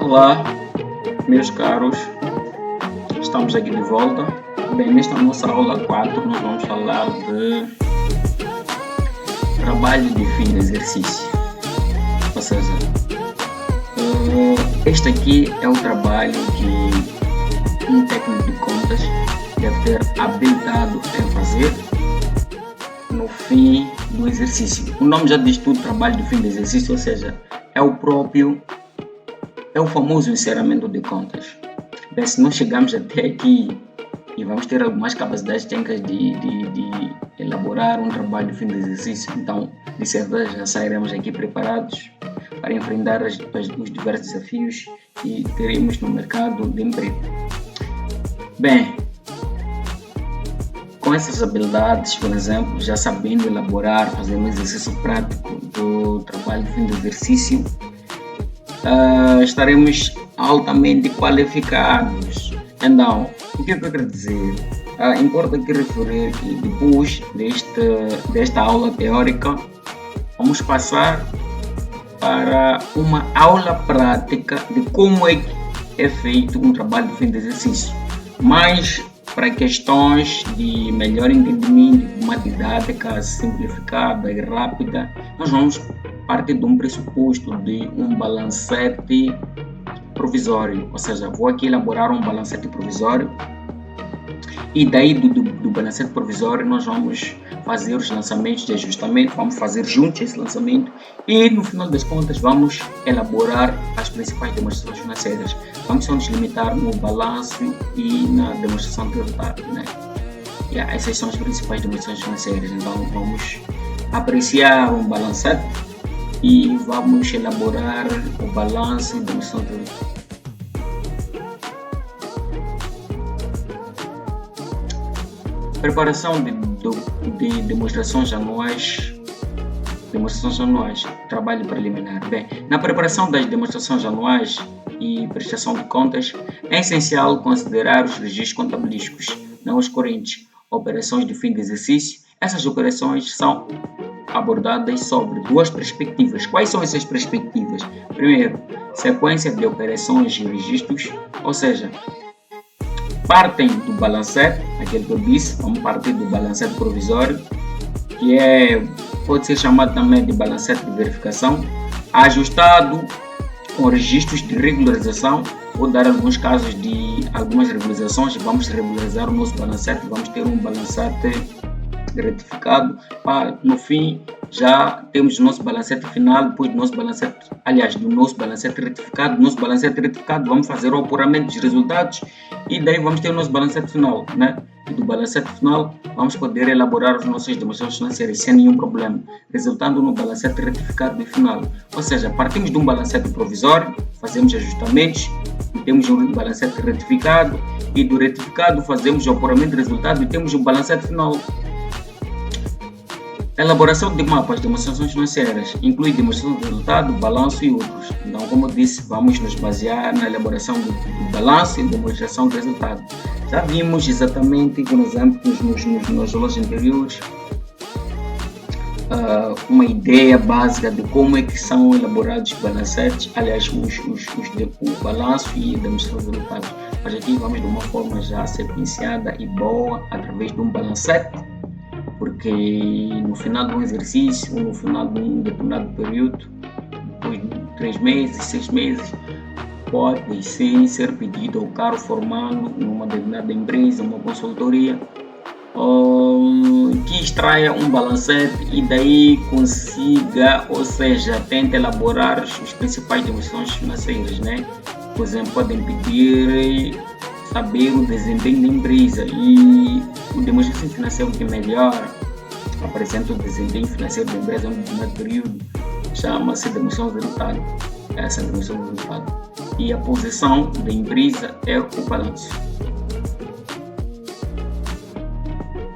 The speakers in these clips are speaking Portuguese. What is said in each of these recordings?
Olá, meus caros, estamos aqui de volta. Bem, nesta nossa aula 4 nós vamos falar de trabalho de fim de exercício. Ou seja, este aqui é o trabalho que um técnico de contas deve ter habilitado em fazer no fim do exercício. O nome já diz tudo, trabalho de fim de exercício, ou seja, é o famoso encerramento de contas. Bem, se nós chegamos até aqui e vamos ter algumas capacidades técnicas de elaborar um trabalho de fim de exercício, então de certeza já sairemos aqui preparados para enfrentar os diversos desafios que teremos no mercado de emprego. Bem, com essas habilidades, por exemplo, já sabendo elaborar, fazer um exercício prático do trabalho de fim de exercício, estaremos altamente qualificados. Então, o que eu quero dizer? Importa aqui referir que depois desta aula teórica, vamos passar para uma aula prática de como é que é feito um trabalho de fim de exercício. Mas para questões de melhor entendimento, uma didática simplificada e rápida, nós vamos partir de um pressuposto de um balancete provisório, ou seja, vou aqui elaborar um balancete provisório e daí do balancete provisório nós vamos fazer os lançamentos de ajustamento, vamos fazer juntos esse lançamento e no final das contas vamos elaborar as principais demonstrações financeiras. Vamos só nos limitar no balanço e na demonstração de resultado, né? Essas são as principais demonstrações financeiras, então vamos apreciar um balancete e vamos elaborar o balanço e demonstração de resultado. Preparação de demonstrações anuais, trabalho preliminar. Bem, na preparação das demonstrações anuais e prestação de contas, é essencial considerar os registros contabilísticos, não os correntes, operações de fim de exercício. Essas operações são abordadas sobre duas perspectivas. Quais são essas perspectivas? Primeiro, sequência de operações e registros, ou seja, partem do balancete, aquele que eu disse, vamos partir do balancete provisório, que pode ser chamado também de balancete de verificação, ajustado com registros de regularização. Vou dar alguns casos de algumas regularizações. Vamos regularizar o nosso balancete, vamos ter um balancete retificado, no fim já temos o nosso balancete final, depois do nosso balancete retificado, vamos fazer o apuramento dos resultados e daí vamos ter o nosso balancete final, né? E do balancete final vamos poder elaborar as nossas demonstrações financeiras sem nenhum problema, resultando no balancete retificado e final. Ou seja, partimos de um balancete provisório, fazemos ajustamentos, temos um balancete retificado e do retificado fazemos o apuramento do resultado e temos o balancete final. Elaboração de mapas de demonstrações financeiras inclui demonstração de resultado, balanço e outros. Então, como eu disse, vamos nos basear na elaboração do balanço e demonstração de resultado. Já vimos exatamente, por exemplo, nas aulas anteriores, uma ideia básica de como é que são elaborados os balancetes, aliás, o balanço e a demonstração de resultados. Mas aqui vamos de uma forma já sequenciada e boa, através de um balancete, porque no final de um exercício, ou no final de um determinado período, depois de 3 meses, 6 meses, pode sim ser pedido ao cara formando numa determinada empresa, uma consultoria, que extraia um balancete e daí consiga, ou seja, tente elaborar os principais demonstrações financeiras, né? Por exemplo, podem pedir saber o desempenho da empresa e o demonstração financeira que melhor apresenta o desempenho financeiro da empresa no determinado período chama-se demonstração de resultado. Essa é a demonstração de resultado. E a posição da empresa é o balanço.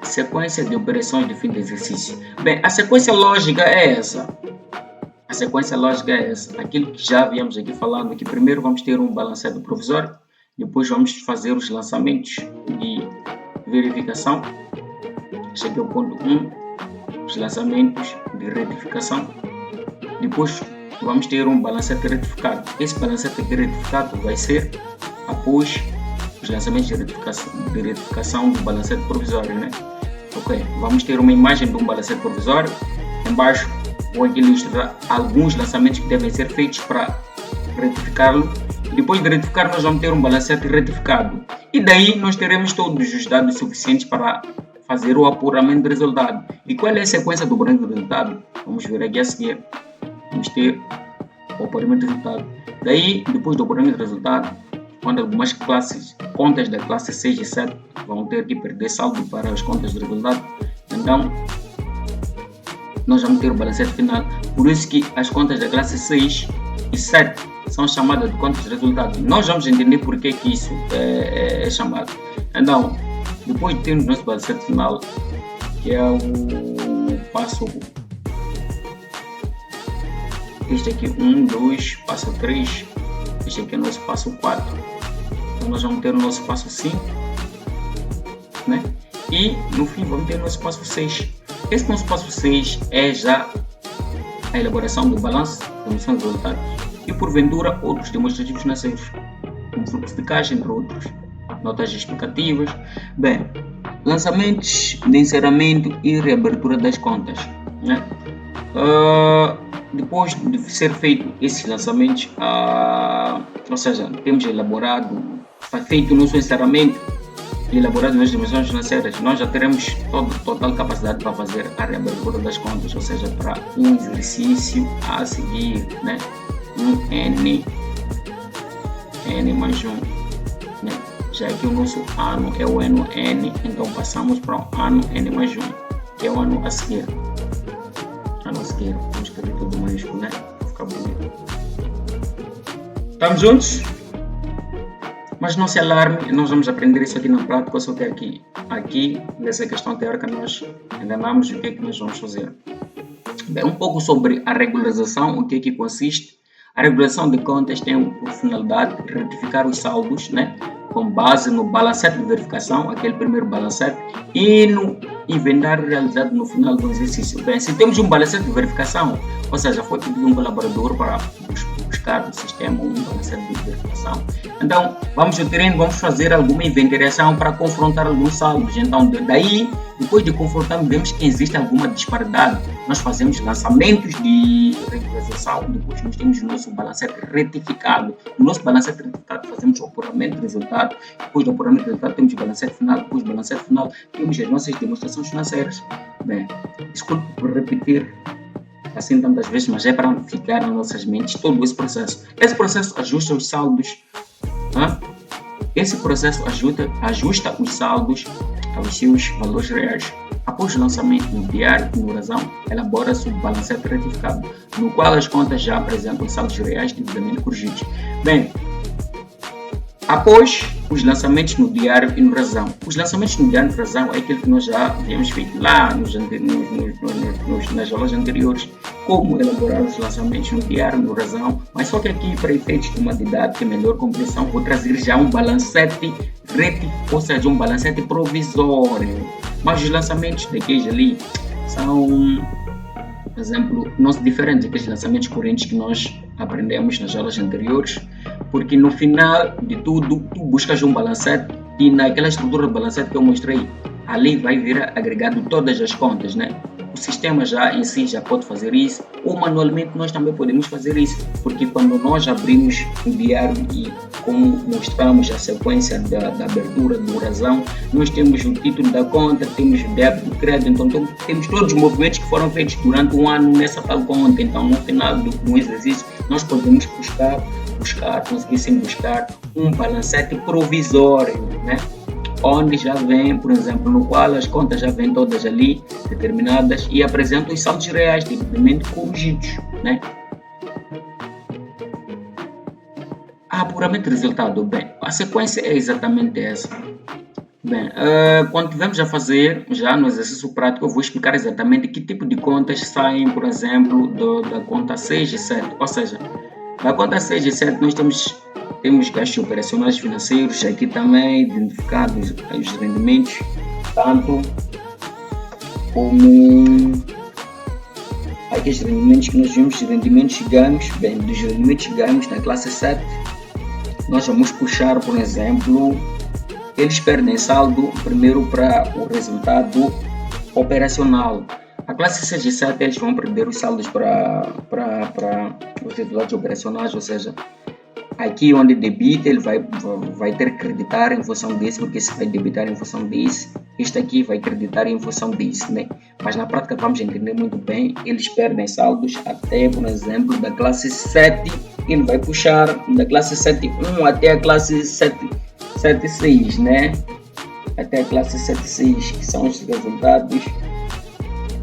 Sequência de operações de fim de exercício. Bem, a sequência lógica é essa. Aquilo que já havíamos aqui falando, que primeiro vamos ter um balancete provisório, depois vamos fazer os lançamentos de verificação. Cheguei ao ponto 1, os lançamentos de retificação. Depois vamos ter um balancete retificado. Esse balancete retificado vai ser após os lançamentos de retificação do balancete provisório, né? Ok, vamos ter uma imagem de um balancete provisório. Embaixo vou aqui ilustrar alguns lançamentos que devem ser feitos para retificá-lo. Depois de retificar, nós vamos ter um balancete retificado. E daí nós teremos todos os dados suficientes para fazer o apuramento do resultado. E qual é a sequência do apuramento do resultado? Vamos ver aqui a seguir. Vamos ter o apuramento do resultado. Daí, depois do apuramento do resultado, quando algumas contas da classe 6 e 7 vão ter que perder saldo para as contas de resultado, então nós vamos ter o balancete final. Por isso que as contas da classe 6 e 7 são chamadas de contas de resultado. Nós vamos entender por que isso é chamado. Então, depois de termos nosso balancete final, que é o passo, este aqui 1, 2, passo 3, este aqui é o nosso passo 4, então nós vamos ter o nosso passo 5, né? E no fim vamos ter o nosso passo 6. Esse nosso passo 6 é já a elaboração do balanço, da emissão de resultados e porventura outros demonstrativos financeiros, como fluxo de caixa, entre outros, notas explicativas. Bem, lançamentos de encerramento e reabertura das contas, né? Depois de ser feito esses lançamentos, ou seja, temos elaborado, feito o nosso encerramento e elaborado nas dimensões financeiras, nós já teremos total capacidade para fazer a reabertura das contas, ou seja, para um exercício a seguir, né? Um N mais um, né? Já que o nosso ano é o ano N, então passamos para o ano N mais um, que é o ano a seguir. Ano a seguir, vamos escrever tudo maiúsculo, né? Para ficar bonito. Estamos juntos? Mas não se alarme, nós vamos aprender isso aqui na prática, só que aqui nessa questão teórica nós enganamos o que é que nós vamos fazer. Bem, um pouco sobre a regularização, o que é que consiste. A regulação de contas tem por finalidade retificar os saldos, né, com base no balancete de verificação, aquele primeiro balancete, e no inventário realizado no final do exercício. Bem, se temos um balancete de verificação, ou seja, foi pedido um colaborador para buscar no sistema um balancete de verificação, então vamos fazer alguma inventariação para confrontar alguns saldos. Então daí, depois de confrontar, vemos que existe alguma disparidade, nós fazemos lançamentos de regularização, depois nós temos o nosso balancete retificado. No nosso balancete retificado fazemos o apuramento do resultado, depois do apuramento do resultado temos o balancete final, depois do balancete final temos as nossas demonstrações financeiras. Bem, desculpe por repetir assim tantas vezes, mas é para ficar nas nossas mentes todo esse processo. Esse processo ajusta os saldos, esse processo ajusta os saldos aos seus valores reais. Após o lançamento no diário e no razão, elabora-se o balancete retificado, no qual as contas já apresentam os saldos reais devidamente corrigidos. Bem, após os lançamentos no diário e no razão. Os lançamentos no diário e no razão é aquilo que nós já havíamos feito lá nas aulas anteriores, como elaborar os lançamentos no diário e no razão, mas só que aqui, para efeitos de uma didática e melhor compreensão, vou trazer já um balancete ou seja, um balancete provisório. Mas os lançamentos daqueles ali são, por exemplo, não são diferentes daqueles lançamentos correntes que nós aprendemos nas aulas anteriores, porque no final de tudo, tu buscas um balancete e naquela estrutura de balancete que eu mostrei, ali vai vir agregado todas as contas, né? O sistema já em si já pode fazer isso, ou manualmente nós também podemos fazer isso, porque quando nós abrimos o diário e como mostramos a sequência da abertura do razão, nós temos o título da conta, temos o débito, o crédito, então temos todos os movimentos que foram feitos durante um ano nessa tal conta. Então no final do exercício nós podemos conseguir buscar um balancete provisório, né? Onde já vem, por exemplo, no qual as contas já vêm todas ali determinadas e apresentam os saldos reais devidamente corrigidos, né? Apuramento de resultado. Bem, a sequência é exatamente essa. Bem, quando tivermos a fazer, já no exercício prático, eu vou explicar exatamente que tipo de contas saem, por exemplo, da conta 6 e 7. Ou seja, da conta 6 e 7 nós temos gastos operacionais financeiros, aqui também identificados os rendimentos, tanto como Aqui os rendimentos que nós vimos, rendimentos ganhos, bem, dos rendimentos ganhos na classe 7, nós vamos puxar, por exemplo, eles perdem saldo primeiro para o resultado operacional. A classe 6 e 7 eles vão perder os saldos para os resultados operacionais, ou seja, aqui onde debita ele vai ter que creditar em função disso, porque se vai debitar em função disso, este aqui vai creditar em função disso, né? Mas na prática vamos entender muito bem, eles perdem saldos até, por exemplo, da classe 7, ele vai puxar da classe 7.1 até a classe 7.6, né? Até a classe 7.6, que são os resultados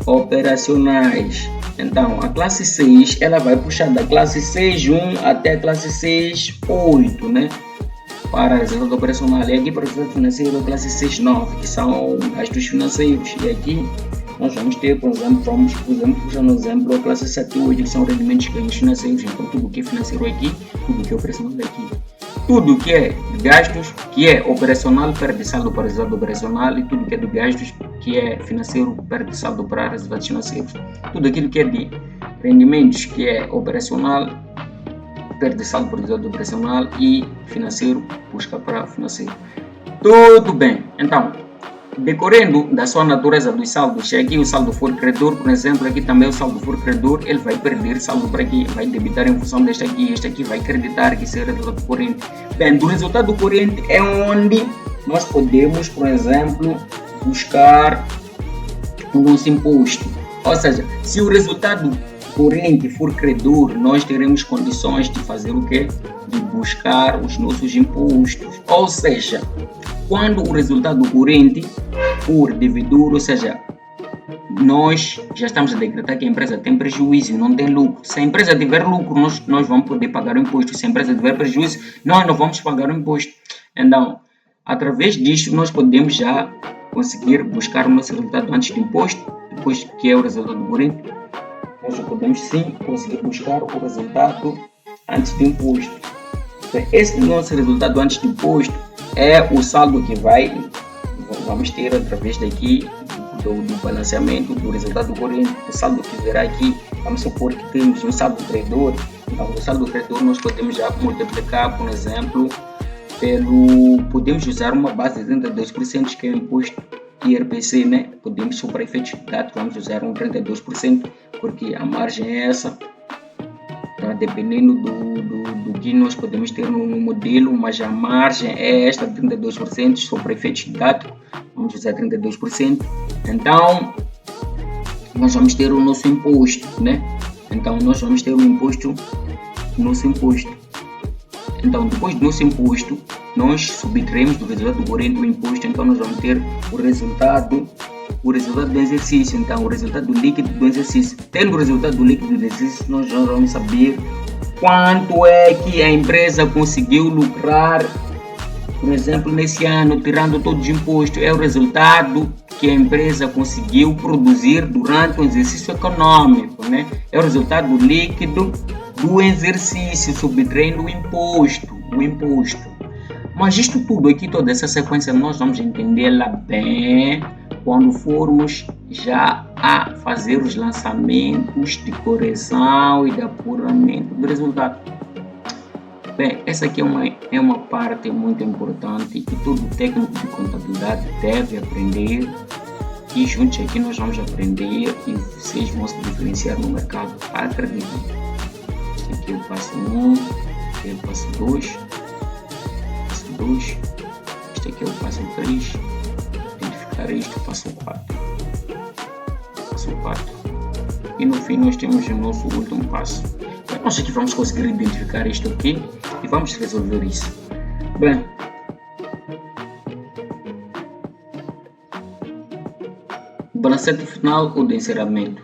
operacionais. Então, a classe 6, ela vai puxar da classe 6.1 até a classe 6.8, né? Para resultado operacional. E aqui para o resultado financeiro, a classe 6.9, que são gastos financeiros. E aqui nós vamos ter, por exemplo, puxar no exemplo a classe 7.8, que são rendimentos ganhos financeiros. Então, tudo que é financeiro aqui, tudo que é operacional aqui. Tudo que é de gastos, que é operacional, perde saldo para resultado operacional, e tudo que é de gastos, que é financeiro, perde saldo para resultados financeiros. Tudo aquilo que é de rendimentos, que é operacional, perde saldo para resultado operacional, e financeiro, busca para financeiro. Tudo bem. Então, decorrendo da sua natureza dos saldos, se aqui o saldo for credor, por exemplo, aqui também o saldo for credor, ele vai perder saldo para aqui, vai debitar em função deste aqui, este aqui vai creditar, que será resultado corrente. Bem, do resultado corrente é onde nós podemos, por exemplo, buscar o nosso imposto. Ou seja, se o resultado corrente for credor, nós teremos condições de fazer o quê? De buscar os nossos impostos. Ou seja, quando o resultado corrente for devedor, ou seja, nós já estamos a decretar que a empresa tem prejuízo, não tem lucro. Se a empresa tiver lucro, nós vamos poder pagar o imposto. Se a empresa tiver prejuízo, nós não vamos pagar o imposto. Então, através disto, nós podemos já conseguir buscar o nosso resultado antes do imposto, depois que é o resultado corrente. Nós já podemos sim conseguir buscar o resultado antes do imposto. Esse nosso resultado antes do imposto é o saldo que vamos ter através daqui do balanceamento do resultado corrente. O saldo que verá aqui, vamos supor que temos um saldo credor. Então, o saldo credor nós podemos já multiplicar, por exemplo, podemos usar uma base de 32%, que é o imposto IRPC, né? Podemos, para efeitos didáticos, vamos usar um 32%, porque a margem é essa. Dependendo do que nós podemos ter no modelo, mas a margem é esta, 32%, só para efeitos didáticos, vamos usar 32%. Então, nós vamos ter o nosso imposto, né? Então, nós vamos ter o imposto, Então, depois do nosso imposto, nós subtraímos do resultado corrente o imposto, então nós vamos ter o resultado do exercício. Então, o resultado líquido do exercício. Tendo o resultado líquido do exercício, nós já vamos saber quanto é que a empresa conseguiu lucrar, por exemplo, nesse ano, tirando todos os impostos. É o resultado que a empresa conseguiu produzir durante o exercício econômico, né? É o resultado líquido do exercício, subtraindo o imposto. Mas isto tudo aqui, toda essa sequência, nós vamos entendê-la bem quando formos já a fazer os lançamentos de correção e de apuramento do resultado. Bem, essa aqui é uma parte muito importante que todo técnico de contabilidade deve aprender, e juntos aqui nós vamos aprender e vocês vão se diferenciar no mercado. Acreditem. Este aqui é o passo 1, este é o passo 2, este aqui é o passo 3, identificar isto, passo 4, e no fim nós temos o nosso último passo. Nós aqui vamos conseguir identificar isto aqui e vamos resolver isso. Bem, balancete final ou de encerramento.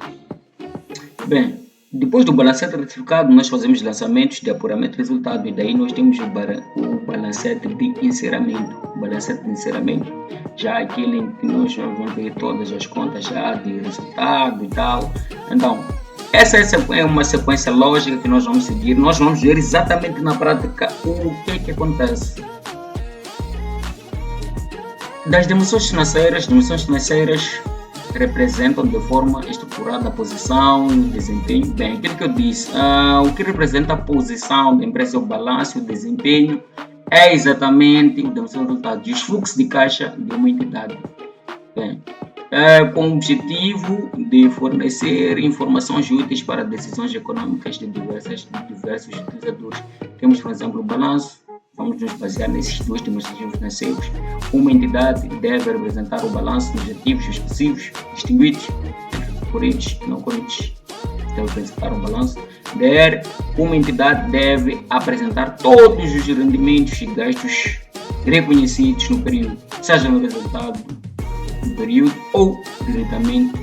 Bem, depois do balancete retificado, nós fazemos lançamentos de apuramento de resultado, e daí nós temos o balancete de encerramento. O balancete de encerramento, já aquele em que nós vamos ver todas as contas já de resultado e tal. Então, essa é uma sequência lógica que nós vamos seguir. Nós vamos ver exatamente na prática o que acontece. Das dimensões financeiras, representam de forma estruturada a posição e o desempenho. Bem, aquilo que eu disse, o que representa a posição da empresa, o balanço e o desempenho é exatamente o demonstração de resultados e os fluxos de caixa de uma entidade. Bem, com o objetivo de fornecer informações úteis para decisões econômicas de diversos utilizadores. Temos, por exemplo, o balanço. Vamos nos basear nesses dois demonstrativos financeiros. Uma entidade deve representar o balanço nos ativos e os passivos, distinguidos entre correntes e não correntes. Deve apresentar um balanço. Uma entidade deve apresentar todos os rendimentos e gastos reconhecidos no período, seja no resultado do período ou diretamente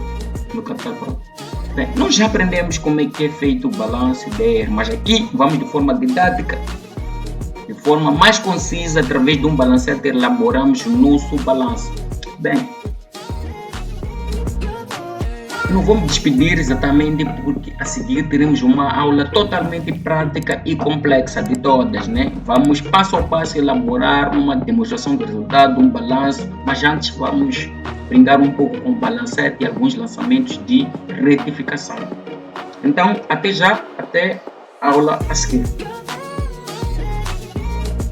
no capital próprio. Bem, nós já aprendemos como é que é feito o balanço DR, mas aqui vamos de forma didática, de forma mais concisa, através de um balancete, elaboramos o nosso balanço. Bem, não vou me despedir exatamente porque a seguir teremos uma aula totalmente prática e complexa de todas, né? Vamos passo a passo elaborar uma demonstração de resultado, um balanço, mas antes vamos brincar um pouco com o balancete e alguns lançamentos de retificação. Então, até já, até a aula a seguir.